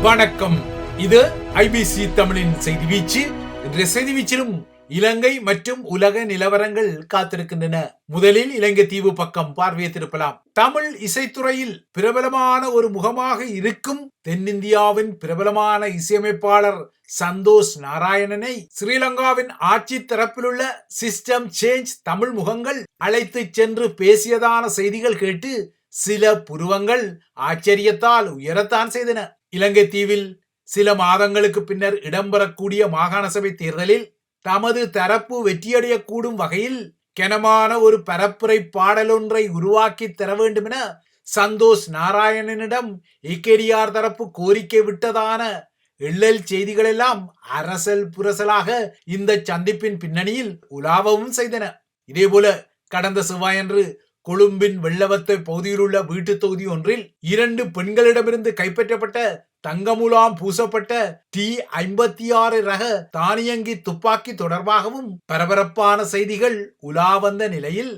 வணக்கம். இது ஐபிசி தமிழின் செய்தி வீச்சு. இன்றைய செய்தி வீச்சிலும் இலங்கை மற்றும் உலக நிலவரங்கள் காத்திருக்கின்றன. முதலில் இலங்கை தீவு பக்கம் பார்வையை திருப்பலாம். தமிழ் இசைத்துறையில் பிரபலமான ஒரு முகமாக இருக்கும் தென்னிந்தியாவின் பிரபலமான இசையமைப்பாளர் சந்தோஷ் நாராயணனை ஸ்ரீலங்காவின் ஆட்சி தரப்பிலுள்ள சிஸ்டம் சேஞ்ச் தமிழ் முகங்கள் அழைத்து சென்று பேசியதான செய்திகள் கேட்டு சில புருவங்கள் ஆச்சரியத்தால் உயரத்தான் செய்தன. இலங்கை தீவில் சில மாதங்களுக்கு பின்னர் இடம்பெறக்கூடிய மாகாண சபை தேர்தலில் தமது தரப்பு வெற்றியடையக்கூடும் வகையில் கனமான ஒரு பரப்புரை பாடலொன்றை உருவாக்கி தர வேண்டும் என சந்தோஷ் நாராயணனிடம் ஏகேடிஆர் தரப்பு கோரிக்கை விட்டதான எள்ளல் செய்திகளெல்லாம் அரசல் புரசலாக இந்த சந்திப்பின் பின்னணியில் உலாவவும் செய்தன. இதேபோல கடந்த செவ்வாயன்று கொழும்பின் வெள்ளவத்தை பகுதியில் உள்ள வீட்டு தொகுதி ஒன்றில் 2 பெண்களிடமிருந்து கைப்பற்றப்பட்ட தங்கமுலாம் பூசப்பட்ட T-56 ரக தானியங்கி துப்பாக்கி தொடர்பாகவும் பரபரப்பான செய்திகள் உலா வந்த நிலையில்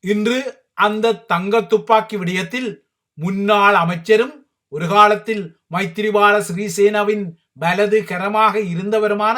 இன்று அந்த தங்க துப்பாக்கி விடயத்தில் முன்னாள் அமைச்சரும் ஒரு காலத்தில் மைத்திரிபால சிறிசேனவின் வலது கரமாக இருந்தவருமான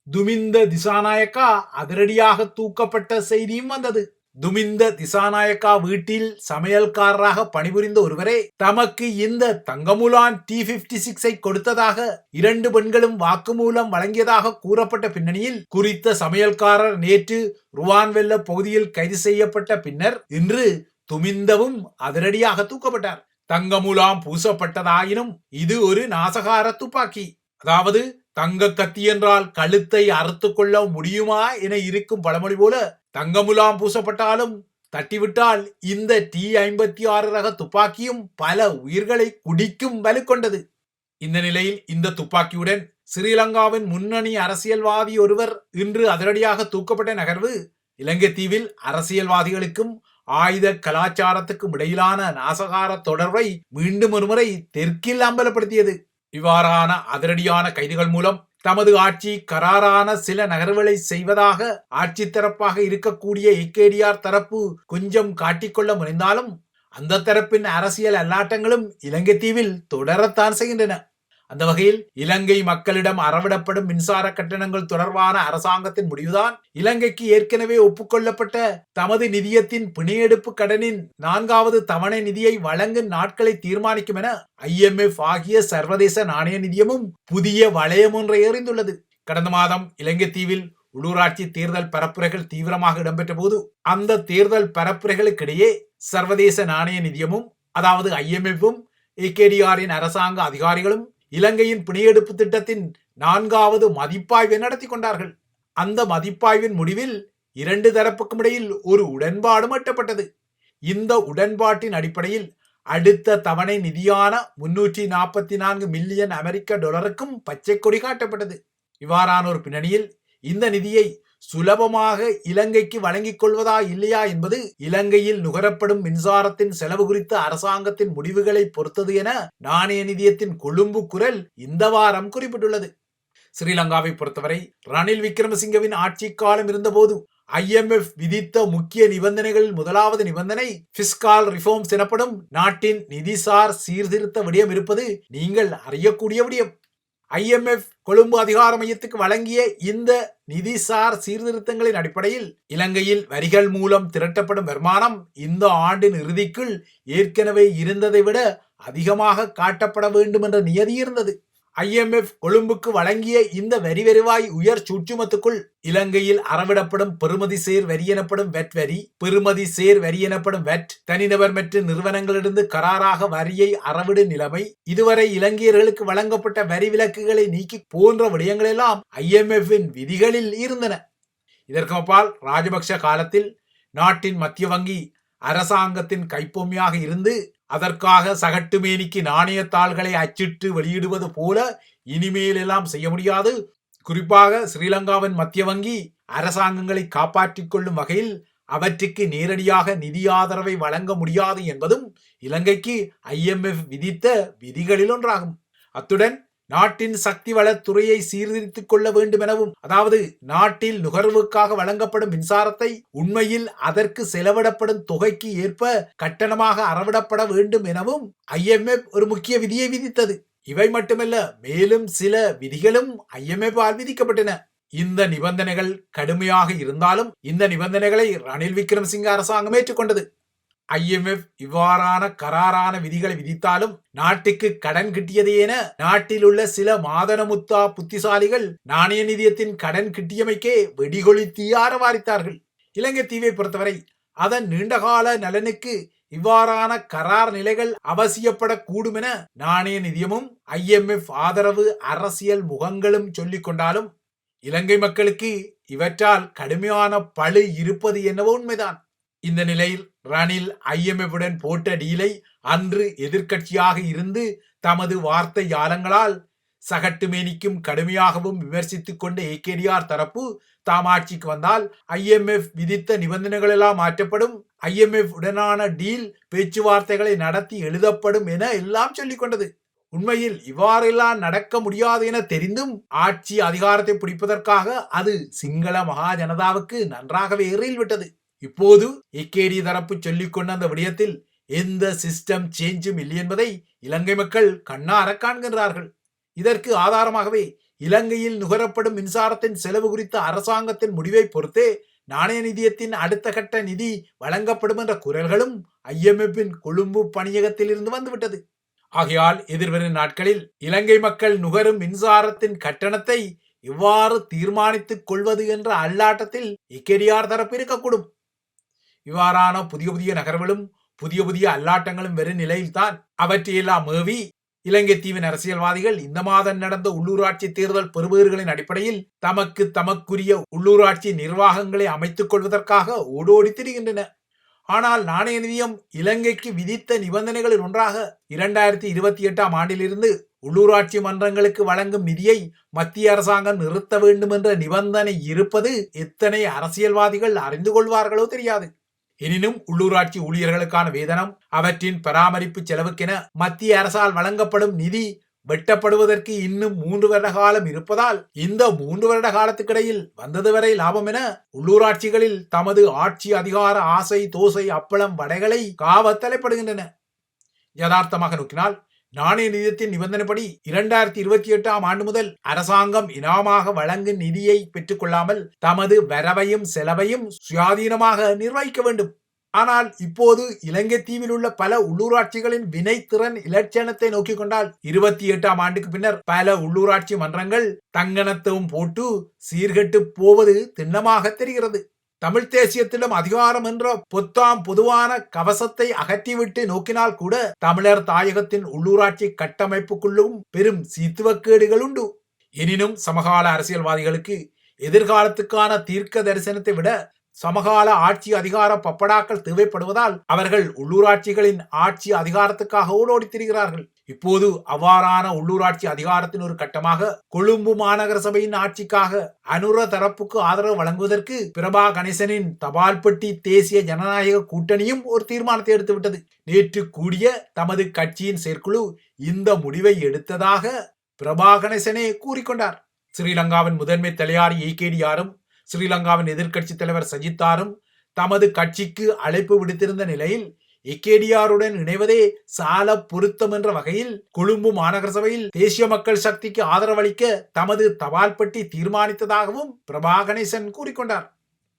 துமிந்த திசாநாயக்கா அதிரடியாக தூக்கப்பட்ட செய்தியும் வந்தது. துமிந்த திசாநாயக்கா வீட்டில் சமையல்காரராக பணிபுரிந்த ஒருவரே தமக்கு இந்த தங்கமுலான் T-56 கொடுத்ததாக 2 பெண்களும் வாக்குமூலம் வழங்கியதாக கூறப்பட்ட பின்னணியில் குறித்த சமையல்காரர் நேற்று ருவான்வெல்ல பகுதியில் கைது செய்யப்பட்ட பின்னர் இன்று துமிந்தவும் அதிரடியாக தூக்கப்பட்டார். தங்கமுலாம் பூசப்பட்டதாயினும் இது ஒரு நாசகார துப்பாக்கி, அதாவது தங்க கத்தி என்றால் கழுத்தை அறுத்து கொள்ள முடியுமா என இருக்கும் பழமொழி போல தங்கமுலாம் பூசப்பட்டாலும் தட்டிவிட்டால் இந்த T-56 ரக துப்பாக்கியும் பல உயிர்களை குடிக்கும் வலு கொண்டது. இந்த நிலையில் இந்த துப்பாக்கியுடன் ஸ்ரீலங்காவின் முன்னணி அரசியல்வாதி ஒருவர் இன்று அதிரடியாக தூக்கப்பட்ட நகர்வு இலங்கை தீவில் அரசியல்வாதிகளுக்கும் ஆயுத கலாச்சாரத்துக்கும் இடையிலான நாசகார தொடர்பை மீண்டும் ஒருமுறை தெற்கில் அம்பலப்படுத்தியது. இவ்வாறான அதிரடியான கைதுகள் மூலம் தமது ஆட்சி கராரான சில நகர்வுகளை செய்வதாக ஆட்சி தரப்பாக இருக்கக்கூடிய ஏகேடிஆர் தரப்பு கொஞ்சம் காட்டிக்கொள்ள முனைந்தாலும் அந்த தரப்பின் அரசியல் அல்லாட்டங்களும் இலங்கை தீவில் தொடரத்தான் செய்கின்றன. அந்த வகையில் இலங்கை மக்களிடம் அறவிடப்படும் மின்சார கட்டணங்கள் தொடர்பான அரசாங்கத்தின் முடிவுதான் இலங்கைக்கு ஏற்கனவே ஒப்புக்கொள்ளப்பட்ட தமது நிதியத்தின் பிணையெடுப்பு கடனின் 4வது தவணை நிதியை வழங்கும் நாட்களை தீர்மானிக்கும் என IMF ஆகிய சர்வதேச நாணய நிதியமும் புதிய வளையம் ஒன்றை எறிந்துள்ளது. கடந்த மாதம் இலங்கை தீவில் உள்ளூராட்சி தேர்தல் பரப்புரைகள் தீவிரமாக இடம்பெற்ற போது அந்த தேர்தல் பரப்புரைகளுக்கிடையே சர்வதேச நாணய நிதியமும் அதாவது IMFும் ஏகேடிஆரின் அரசாங்க அதிகாரிகளும் இலங்கையின் பிணையெடுப்பு திட்டத்தின் 4வது மதிப்பாய்வை நடத்தி கொண்டார்கள். அந்த மதிப்பாய்வின் முடிவில் 2 தரப்புக்கும் இடையில் ஒரு உடன்பாடு எட்டப்பட்டது. இந்த உடன்பாட்டின் அடிப்படையில் அடுத்த தவணை நிதியான 344 மில்லியன் அமெரிக்க டாலருக்கும் பச்சை கொடி காட்டப்பட்டது. இவ்வாறான ஒரு பின்னணியில் இந்த நிதியை சுலபமாக இலங்கைக்கு வழங்கிக் கொள்வதா இல்லையா என்பது இலங்கையில் நுகரப்படும் மின்சாரத்தின் செலவு குறித்த அரசாங்கத்தின் முடிவுகளை பொறுத்தது என நாணய நிதியத்தின் கொழும்பு குரல் இந்த வாரம் குறிப்பிட்டுள்ளது. ஸ்ரீலங்காவை பொறுத்தவரை ரணில் விக்ரமசிங்கவின் ஆட்சி காலம் இருந்தபோது IMF விதித்த முக்கிய நிபந்தனைகளில் முதலாவது நிபந்தனை பிஸ்கால் ரிஃபார்ம்ஸ் எனப்படும் நாட்டின் நிதிசார் சீர்திருத்த விடயம் இருப்பது நீங்கள் அறியக்கூடிய விடயம். IMF கொழும்பு அதிகார மையத்துக்கு வழங்கிய இந்த நிதிசார் சீர்திருத்தங்களின் அடிப்படையில் இலங்கையில் வரிகள் மூலம் திரட்டப்படும் வருமானம் இந்த ஆண்டின் இறுதிக்குள் ஏற்கனவே இருந்ததை விட அதிகமாக காட்டப்பட வேண்டும் என்ற நியதி இருந்தது. IMF கொழும்புக்கு வழங்கிய இந்த வரி வருவாய் உயர் சூட்சுமத்துக்குள் இலங்கையில் அறவிடப்படும் பெறுமதி சேர் வரி எனப்படும் வெட் வரி, பெறுமதி சேர் வரி எனப்படும் வெட், தனிநபர் மற்றும் நிறுவனங்களிலிருந்து கராராக வரியை அறவிடு நிலைமை, இதுவரை இலங்கையர்களுக்கு வழங்கப்பட்ட வரி விலக்குகளை நீக்கி போன்ற விடயங்களெல்லாம் IMFின் விதிகளில் இருந்தன. இதற்கு அப்பால் ராஜபக்ஷ காலத்தில் நாட்டின் மத்திய வங்கி அரசாங்கத்தின் கைப்பொம்மையாக இருந்து அதற்காக சகட்டுமேனிக்கு நாணயத்தாள்களை அச்சிட்டு வெளியிடுவது போல இனிமேல் எல்லாம் செய்ய முடியாது. குறிப்பாக ஸ்ரீலங்காவின் மத்திய வங்கி அரசாங்கங்களை காப்பாற்றிக் கொள்ளும் வகையில் அவற்றுக்கு நேரடியாக நிதி ஆதரவை வழங்க முடியாது என்பதும் இலங்கைக்கு IMF விதித்த விதிகளில் ஒன்றாகும். அத்துடன் நாட்டின் சக்தி வளத்துறையை சீர்திருத்திக் கொள்ள வேண்டும் எனவும், அதாவது நாட்டில் நுகர்வுக்காக வழங்கப்படும் மின்சாரத்தை உண்மையில் அதற்கு செலவிடப்படும் தொகைக்கு ஏற்ப கட்டணமாக அறவிடப்பட வேண்டும் எனவும் IMF ஒரு முக்கிய விதியை விதித்தது. இவை மட்டுமல்ல, மேலும் சில விதிகளும் IMF ஆல் விதிக்கப்பட்டன. இந்த நிபந்தனைகள் கடுமையாக இருந்தாலும் இந்த நிபந்தனைகளை ரணில் விக்ரமசிங்க அரசாங்கம் ஏற்றுக்கொண்டது. IMF இவ்வாறான கராரான விதிகளை விதித்தாலும் நாட்டுக்கு கடன் கிட்டியது என நாட்டில் உள்ள சில மாதனமுத்தா புத்திசாலிகள் நாணய நிதியத்தின் கடன் கிட்டியமைக்கே வெடிகொளுத்தி ஆரவாரித்தார்கள். இலங்கை தீவை பொறுத்தவரை அதன் நீண்டகால நலனுக்கு இவ்வாறான கரார் நிலைகள் அவசியப்படக்கூடும் என நாணய நிதியமும் IMF ஆதரவு அரசியல் முகங்களும் சொல்லிக் கொண்டாலும் இலங்கை மக்களுக்கு இவற்றால் கடுமையான பழு இருப்பது என்னவோ உண்மைதான். இந்த நிலையில் ரணில் IMF-உடன் போட்ட டீலை அன்று எதிர்க்கட்சியாக இருந்து தமது வார்த்தை ஜாலங்களால் சகட்டுமேனிக்கும் கடுமையாகவும் விமர்சித்துக் கொண்ட AKDR தரப்பு தாம் ஆட்சிக்கு வந்தால் IMF விதித்த நிபந்தனைகள் எல்லாம் மாற்றப்படும், IMF உடனான டீல் பேச்சுவார்த்தைகளை நடத்தி எழுதப்படும் என எல்லாம் சொல்லிக் கொண்டது. உண்மையில் இவ்வாறெல்லாம் நடக்க முடியாது என தெரிந்தும் ஆட்சி அதிகாரத்தை பிடிப்பதற்காக அது சிங்கள மகா ஜனதாவுக்கு நன்றாகவே ஏறில் விட்டது. இப்போது AKD தரப்பு சொல்லிக் கொண்ட அந்த விடயத்தில் எந்த சிஸ்டம் சேஞ்சும் இல்லை என்பதை இலங்கை மக்கள் கண்ணார காண்கின்றார்கள். இதற்கு ஆதாரமாகவே இலங்கையில் நுகரப்படும் மின்சாரத்தின் செலவு குறித்த அரசாங்கத்தின் முடிவை பொறுத்தே நாணய நிதியத்தின் அடுத்த கட்ட நிதி வழங்கப்படும் என்ற குரல்களும் IMF-இன் கொழும்பு பணியகத்தில் இருந்து வந்துவிட்டது. ஆகையால் எதிர்வரும் நாட்களில் இலங்கை மக்கள் நுகரும் மின்சாரத்தின் கட்டணத்தை இவ்வாறு தீர்மானித்துக் கொள்வது என்ற அல்லாட்டத்தில் AKDR தரப்பு இருக்கக்கூடும். இவ்வாறான புதிய நகர்வுகளும் புதிய அல்லாட்டங்களும் வெறும் நிலையில்தான் அவற்றையெல்லாம் மேவி இலங்கை தீவின் அரசியல்வாதிகள் இந்த மாதம் நடந்த உள்ளூராட்சி தேர்தல் பெறுபேறுகளின் அடிப்படையில் தமக்குரிய உள்ளூராட்சி நிர்வாகங்களை அமைத்துக் கொள்வதற்காக ஓடோடி திரிகின்றன. ஆனால் நாணய நிதியம் இலங்கைக்கு விதித்த நிபந்தனைகளில் ஒன்றாக 2028ஆம் ஆண்டிலிருந்து உள்ளூராட்சி மன்றங்களுக்கு வழங்கும் நிதியை மத்திய அரசாங்கம் நிறுத்த வேண்டும் என்ற நிபந்தனை இருப்பது எத்தனை அரசியல்வாதிகள் அறிந்து கொள்வார்களோ தெரியாது. எனினும் உள்ளூராட்சி ஊழியர்களுக்கான வேதனம், அவற்றின் பராமரிப்பு செலவுக்கென மத்திய அரசால் வழங்கப்படும் நிதி வெட்டப்படுவதற்கு இன்னும் 3 வருட காலம் இருப்பதால் இந்த 3 வருட காலத்துக்கிடையில் வந்தது வரை லாபம் என உள்ளூராட்சிகளில் தமது ஆட்சி அதிகார ஆசை தோசை அப்பளம் வடைகளை காவ தலைப்படுகின்றன. யதார்த்தமாக நோக்கினால் நாணய நிதியத்தின் நிபந்தனைப்படி 2028ஆம் ஆண்டு முதல் அரசாங்கம் இனாமாக வழங்கும் நிதியை பெற்றுக் கொள்ளாமல் தமது வரவையும் செலவையும் சுயாதீனமாக நிர்வகிக்க வேண்டும். ஆனால் இப்போது இலங்கை தீவில் உள்ள பல உள்ளூராட்சிகளின் வினைத்திறன் இலட்சணத்தை நோக்கிக் கொண்டால் 28ஆம் ஆண்டுக்கு பின்னர் பல உள்ளூராட்சி மன்றங்கள் தங்கணத்துவம் போட்டு சீர்கெட்டு போவது திண்ணமாக தெரிகிறது. தமிழ் தேசியத்திலும் அதிகாரம் என்ற பொதுவான கவசத்தை அகற்றிவிட்டு நோக்கினால் கூட தமிழர் தாயகத்தின் உள்ளூராட்சி கட்டமைப்புக்குள்ளும் பெரும் சீத்துவக்கேடுகள் உண்டு. எனினும் சமகால அரசியல்வாதிகளுக்கு எதிர்காலத்துக்கான தீர்க்க தரிசனத்தை விட சமகால ஆட்சி அதிகார பப்படாக்கள் தேவைப்படுவதால் அவர்கள் உள்ளூராட்சிகளின் ஆட்சி அதிகாரத்துக்காக ஓடோடி திரிகிறார்கள். இப்போது அவ்வாறான உள்ளூராட்சி அதிகாரத்தின் ஒரு கட்டமாக கொழும்பு மாநகர சபையின் ஆட்சிக்காக அனுர தரப்புக்கு ஆதரவு வழங்குவதற்கு பிரபா கணேசனின் தபால் பெட்டி தேசிய ஜனநாயக கூட்டணியும் ஒரு தீர்மானத்தை எடுத்துவிட்டது. நேற்று கூடிய தமது கட்சியின் செயற்குழு இந்த முடிவை எடுத்ததாக பிரபா கணேசனே கூறிக்கொண்டார். ஸ்ரீலங்காவின் முதன்மை தலையாரி AKDRும் ஸ்ரீலங்காவின் எதிர்க்கட்சி தலைவர் சஜித்தாரும் தமது கட்சிக்கு அழைப்பு விடுத்திருந்த நிலையில் AKDRுடன் இணைவதே சால பொருத்தம் என்ற வகையில் கொழும்பு மாநகர சபையில் தேசிய மக்கள் சக்திக்கு ஆதரவளிக்க தமது தபால் பெட்டி தீர்மானித்ததாகவும் பிரபா கணேசன் கூறிக்கொண்டார்.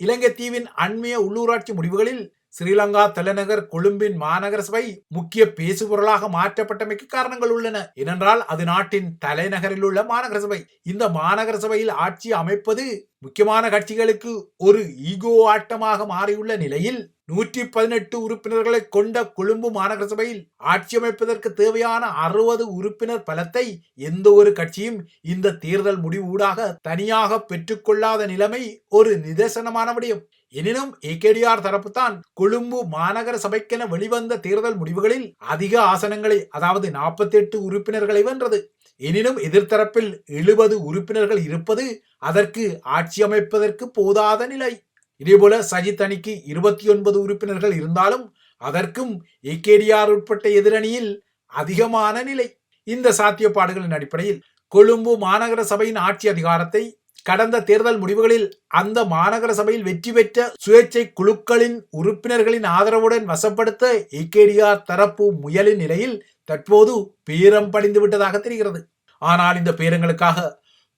இலங்கை தீவின் அண்மைய உள்ளூராட்சி முடிவுகளில் ஸ்ரீலங்கா தலைநகர் கொழும்பின் மாநகர சபை முக்கிய பேசுபொருளாக மாற்றப்பட்டமைக்கு காரணங்கள் உள்ளன. ஏனென்றால் அது நாட்டின் தலைநகரில் உள்ள மாநகர சபை. இந்த மாநகர சபையில் ஆட்சி அமைப்பது முக்கியமான கட்சிகளுக்கு ஒரு ஈகோ ஆட்டமாக மாறியுள்ள நிலையில் 118 உறுப்பினர்களை கொண்ட கொழும்பு மாநகர சபையில் ஆட்சி அமைப்பதற்கு தேவையான 60 உறுப்பினர் பலத்தை எந்த ஒரு கட்சியும் இந்த தேர்தல் முடிவு ஊடாக தனியாக பெற்றுக்கொள்ளாத நிலைமை ஒரு நிதர்சனமான விடயம். எனினும் AKDR தரப்புத்தான் கொழும்பு மாநகர சபைக்கென வெளிவந்த தேர்தல் முடிவுகளில் அதிக ஆசனங்களை, அதாவது 48 உறுப்பினர்களை வென்றது. எனினும் எதிர்த்தரப்பில் 70 உறுப்பினர்கள் இருப்பது அதற்கு ஆட்சி அமைப்பதற்கு போதாத நிலை. இதேபோல சஜித் அணிக்கு 29 உறுப்பினர்கள் இருந்தாலும் அதற்கும் AKDR உட்பட்ட எதிரணியில் அதிகமான நிலை. இந்த சாத்தியப்பாடுகளின் அடிப்படையில் கொழும்பு மாநகர சபையின் ஆட்சி அதிகாரத்தை கடந்த தேர்தல் முடிவுகளில் அந்த மாநகர சபையில் வெற்றி பெற்ற சுயேட்சை குழுக்களின் உறுப்பினர்களின் ஆதரவுடன் வசப்படுத்த ஏகேடிஆர் தரப்பு முயலின் நிலையில் தற்போது பேரம் படிந்து விட்டதாக தெரிகிறது. ஆனால் இந்த பேரங்களுக்காக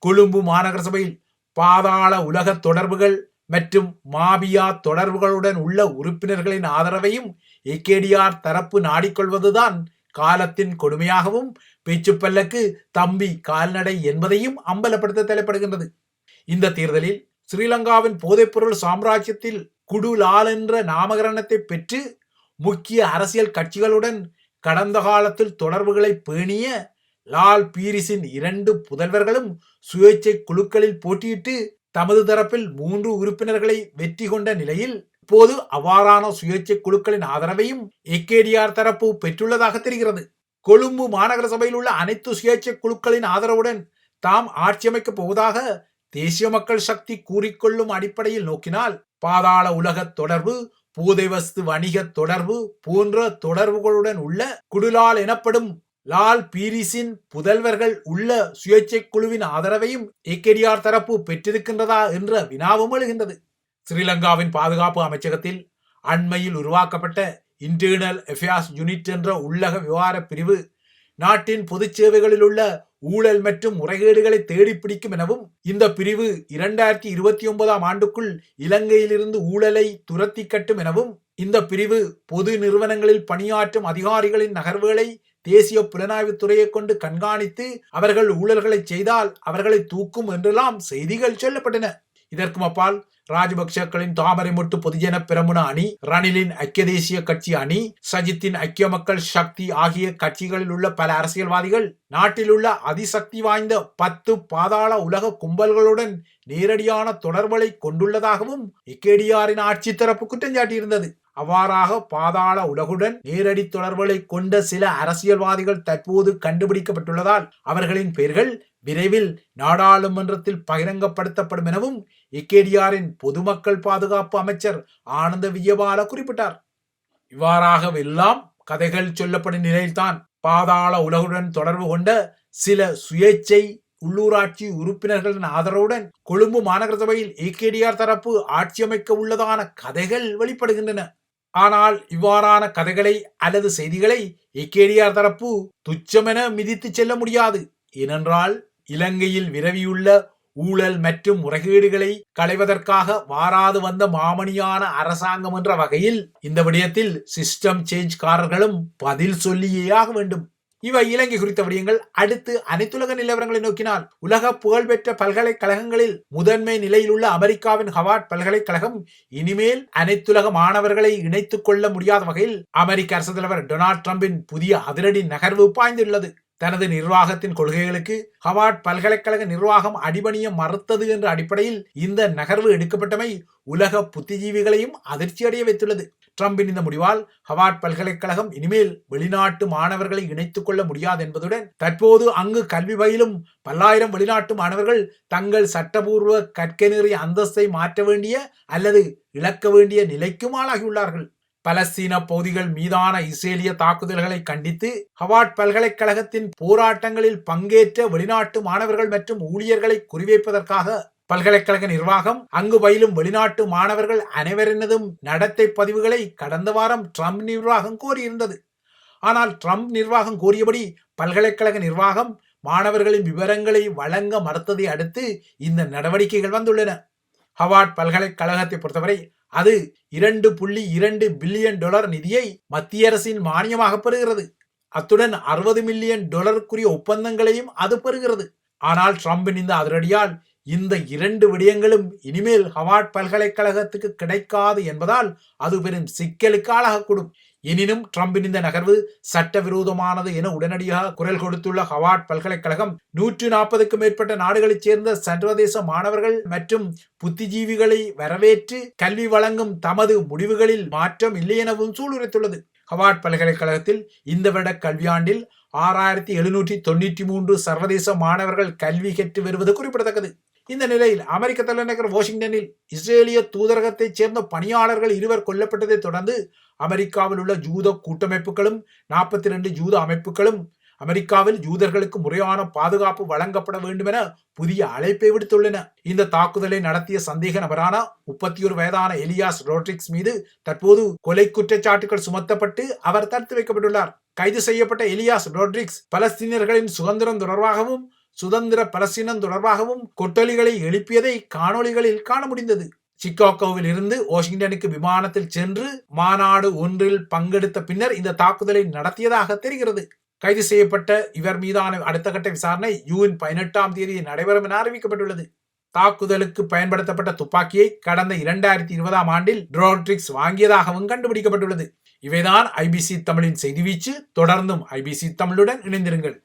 கொழும்பு மாநகர சபையில் பாதாள உலக தொடர்புகள் மற்றும் மாபியா தொடர்புகளுடன் உள்ள உறுப்பினர்களின் ஆதரவையும் ஏகேடிஆர் தரப்பு நாடிக்கொள்வதுதான் காலத்தின் கொடுமையாகவும் பேச்சுப்பல்லக்கு தம்பி கால்நடை என்பதையும் அம்பலப்படுத்த தலைப்படுகின்றது. இந்த தேர்தலில் ஸ்ரீலங்காவின் போதைப்பொருள் சாம்ராஜ்யத்தில் குடுலால் என்ற நாமகரணத்தை பெற்று முக்கிய அரசியல் கட்சிகளுடன் கடந்த காலத்தில் தொடர்புகளை பேணிய லால் பீரிஸின் 2 புதல்வர்களும் சுயேட்சை குழுக்களில் போட்டியிட்டு தமது தரப்பில் 3 உறுப்பினர்களை வெற்றி கொண்ட நிலையில் இப்போது அவ்வாறான சுயேட்சை குழுக்களின் ஆதரவையும் ஏகேடிஆர் தரப்பு பெற்றுள்ளதாக தெரிகிறது. கொழும்பு மாநகர சபையில் உள்ள அனைத்து சுயேட்சை குழுக்களின் ஆதரவுடன் தாம் ஆட்சி அமைக்கப் போவதாக தேசிய மக்கள் சக்தி கூறிக்கொள்ளும் அடிப்படையில் நோக்கினால் பாதாள உலக தொடர்பு, போதை வஸ்து வணிக தொடர்பு போன்ற தொடர்புகளுடன் உள்ள குடுலால் எனப்படும் லால் பீரிஸின் புதல்வர்கள் உள்ள சுயேட்சை குழுவின் ஆதரவையும் ஏகேடிஆர் தரப்பு பெற்றிருக்கின்றதா என்ற வினாவும் எழுகின்றது. ஸ்ரீலங்காவின் பாதுகாப்பு அமைச்சகத்தில் அண்மையில் உருவாக்கப்பட்ட இன்டர்னல் அஃபேர்ஸ் யூனிட் என்ற உள்ளக விவகார பிரிவு நாட்டின் பொது சேவைகளில் உள்ள ஊழல் மற்றும் முறைகேடுகளை தேடி பிடிக்கும் எனவும் இந்த பிரிவு 2029 ஆண்டுக்குள் இலங்கையிலிருந்து ஊழலை துரத்தி கட்டும் எனவும் இந்த பிரிவு பொது நிறுவனங்களில் பணியாற்றும் அதிகாரிகளின் நகர்வுகளை தேசிய புலனாய்வு துறையை கொண்டு கண்காணித்து அவர்கள் ஊழல்களை செய்தால் அவர்களை தூக்கும் என்றெல்லாம் செய்திகள் சொல்லப்பட்டன. இதற்கும் அப்பால் ராஜபக்சக்களின் தாமரை மொட்டு பொதுஜன பெரமுன அணி, ரணிலின் ஐக்கிய தேசிய கட்சி அணி, சஜித்தின் ஐக்கிய மக்கள் சக்தி ஆகிய கட்சிகளில் உள்ள பல அரசியல்வாதிகள் நாட்டில் உள்ள அதிசக்தி வாய்ந்த 10 பாதாள உலக கும்பல்களுடன் நேரடியான தொடர்புகளை கொண்டுள்ளதாகவும் ஏகேடிஆரின் ஆட்சி தரப்பு குற்றம் சாட்டியிருந்தது. அவ்வாறாக பாதாள உலகுடன் நேரடி தொடர்புகளை கொண்ட சில அரசியல்வாதிகள் தற்போது கண்டுபிடிக்கப்பட்டுள்ளதால் அவர்களின் பெயர்கள் விரைவில் நாடாளுமன்றத்தில் பகிரங்கப்படுத்தப்படும் எனவும் ஏகேடிஆரின் பொதுமக்கள் பாதுகாப்பு அமைச்சர் ஆனந்த விஜயபால குறிப்பிட்டார். இவ்வாறாக எல்லாம் கதைகள் சொல்லப்படும் நிலையில்தான் பாதாள உலகுடன் தொடர்பு கொண்ட சில சுயேட்சை உள்ளூராட்சி உறுப்பினர்களின் ஆதரவுடன் கொழும்பு மாநகர சபையில் ஏகேடிஆர் தரப்பு ஆட்சி அமைக்க உள்ளதான கதைகள் வெளிப்படுகின்றன. ஆனால் இவ்வாறான கதைகளை அல்லது செய்திகளை ஏகேடிஆர் தரப்பு துச்சமென மிதித்து செல்ல முடியாது. ஏனென்றால் இலங்கையில் விரவியுள்ள ஊழல் மற்றும் முறைகேடுகளை களைவதற்காக வாராது வந்த மாமணியான அரசாங்கம் என்ற வகையில் இந்த விடயத்தில் சிஸ்டம் சேஞ்ச்காரர்களும் பதில் சொல்லியே ஆக வேண்டும். இவை இலங்கை குறித்த விடயங்கள். அடுத்து அனைத்துலக நிலவரங்களை நோக்கினால் உலக புகழ்பெற்ற பல்கலைக்கழகங்களில் முதன்மை நிலையில் உள்ள அமெரிக்காவின் ஹவார்ட் பல்கலைக்கழகம் இனிமேல் அனைத்துலக மாணவர்களை இணைத்துக் கொள்ள முடியாத வகையில் அமெரிக்க அரசு தலைவர் டொனால்ட் டிரம்பின் புதிய அதிரடி நகர்வு பாய்ந்துள்ளது. தனது நிர்வாகத்தின் கொள்கைகளுக்கு ஹவார்ட் பல்கலைக்கழக நிர்வாகம் அடிபணிய மறுத்தது என்ற அடிப்படையில் இந்த நகர்வு எடுக்கப்பட்டமை உலக புத்திஜீவிகளையும் அதிர்ச்சியடைய வைத்துள்ளது. டிரம்பின் இந்த முடிவால் ஹவார்ட் பல்கலைக்கழகம் இனிமேல் வெளிநாட்டு மாணவர்களை இணைத்துக் கொள்ள முடியாது என்பதுடன் தற்போது அங்கு கல்வி பயிலும் பல்லாயிரம் வெளிநாட்டு மாணவர்கள் தங்கள் சட்டபூர்வ கற்கை அந்தஸ்தை மாற்ற வேண்டிய அல்லது இழக்க வேண்டிய நிலைக்கும் ஆளாகியுள்ளார்கள். பலஸ்தீன பகுதிகள் மீதான இஸ்ரேலிய தாக்குதல்களை கண்டித்து ஹவார்ட் பல்கலைக்கழகத்தின் போராட்டங்களில் பங்கேற்ற வெளிநாட்டு மாணவர்கள் மற்றும் ஊழியர்களை குறிவைப்பதற்காக பல்கலைக்கழக நிர்வாகம் அங்கு பயிலும் வெளிநாட்டு மாணவர்கள் அனைவரினதும் நடத்தை பதிவுகளை கடந்த வாரம் ட்ரம்ப் நிர்வாகம் கோரியிருந்தது. ஆனால் ட்ரம்ப் நிர்வாகம் கோரியபடி பல்கலைக்கழக நிர்வாகம் மாணவர்களின் விவரங்களை வழங்க மறுத்ததை அடுத்து இந்த நடவடிக்கைகள் வந்துள்ளன. ஹவார்ட் பல்கலைக்கழகத்தை பொறுத்தவரை அது $2.2 பில்லியன் நிதியை மத்திய அரசின் மானியமாக பெறுகிறது. அத்துடன் $60 மில்லியன் ஒப்பந்தங்களையும் அது பெறுகிறது. ஆனால் ட்ரம்பின் இந்த அதிரடியால் இந்த 2 விடயங்களும் இனிமேல் ஹவார்ட் பல்கலைக்கழகத்துக்கு கிடைக்காது என்பதால் அது பெரும் சிக்கலுக்கு ஆளாகக்கூடும். எனினும் ட்ரம்பின் இந்த நகர்வு சட்டவிரோதமானது என உடனடியாக குரல் கொடுத்துள்ள ஹவார்ட் பல்கலைக்கழகம் 140க்கும் மேற்பட்ட நாடுகளைச் சேர்ந்த சர்வதேச மாணவர்கள் மற்றும் புத்திஜீவிகளை வரவேற்று கல்வி வழங்கும் தமது முடிவுகளில் மாற்றம் இல்லை எனவும் சூளுரைத்துள்ளது. ஹவார்ட் பல்கலைக்கழகத்தில் இந்த வருட கல்வியாண்டில் 6793 சர்வதேச மாணவர்கள் கல்வி கற்று வருவது குறிப்பிடத்தக்கது. இந்த நிலையில் அமெரிக்க தலைநகர் வாஷிங்டனில் இஸ்ரேலிய தூதரகத்தைச் சேர்ந்த பணியாளர்கள் 2 கொல்லப்பட்டதை தொடர்ந்து அமெரிக்காவில் உள்ள ஜூத கூட்டமைப்புகளும் 42 ஜூத அமைப்புகளும் அமெரிக்காவில் யூதர்களுக்கு முறையான பாதுகாப்பு வழங்கப்பட வேண்டும் என புதிய அழைப்பை விடுத்துள்ளன. இந்த தாக்குதலை நடத்திய சந்தேக நபரான 31 வயதான எலியாஸ் ரோட்ரிக்ஸ் மீது தற்போது கொலை குற்றச்சாட்டுகள் சுமத்தப்பட்டு அவர் தடுத்து வைக்கப்பட்டுள்ளார். கைது செய்யப்பட்ட எலியாஸ் ரோட்ரிக்ஸ் பலஸ்தீனியர்களின் சுதந்திரம் தொடர்பாகவும் சுதந்திர பலஸ்தீனம் தொடர்பாகவும் கொட்டொலிகளை எழுப்பியதை காணொளிகளில் காண முடிந்தது. சிகாகோவில் இருந்து வாஷிங்டனுக்கு விமானத்தில் சென்று மாநாடு ஒன்றில் பங்கெடுத்த பின்னர் இந்த தாக்குதலை நடத்தியதாக தெரிகிறது. கைது செய்யப்பட்ட இவர் மீதான அடுத்த கட்ட விசாரணை ஜூன் 18ஆம் தேதி நடைபெறும் என அறிவிக்கப்பட்டுள்ளது. தாக்குதலுக்கு பயன்படுத்தப்பட்ட துப்பாக்கியை கடந்த 2020ஆம் ஆண்டில் ரோட்ரிக்ஸ் வாங்கியதாகவும் கண்டுபிடிக்கப்பட்டுள்ளது. இவைதான் ஐபிசி தமிழின் செய்தி வீச்சு. தொடர்ந்தும் ஐபிசி தமிழுடன் இணைந்திருங்கள்.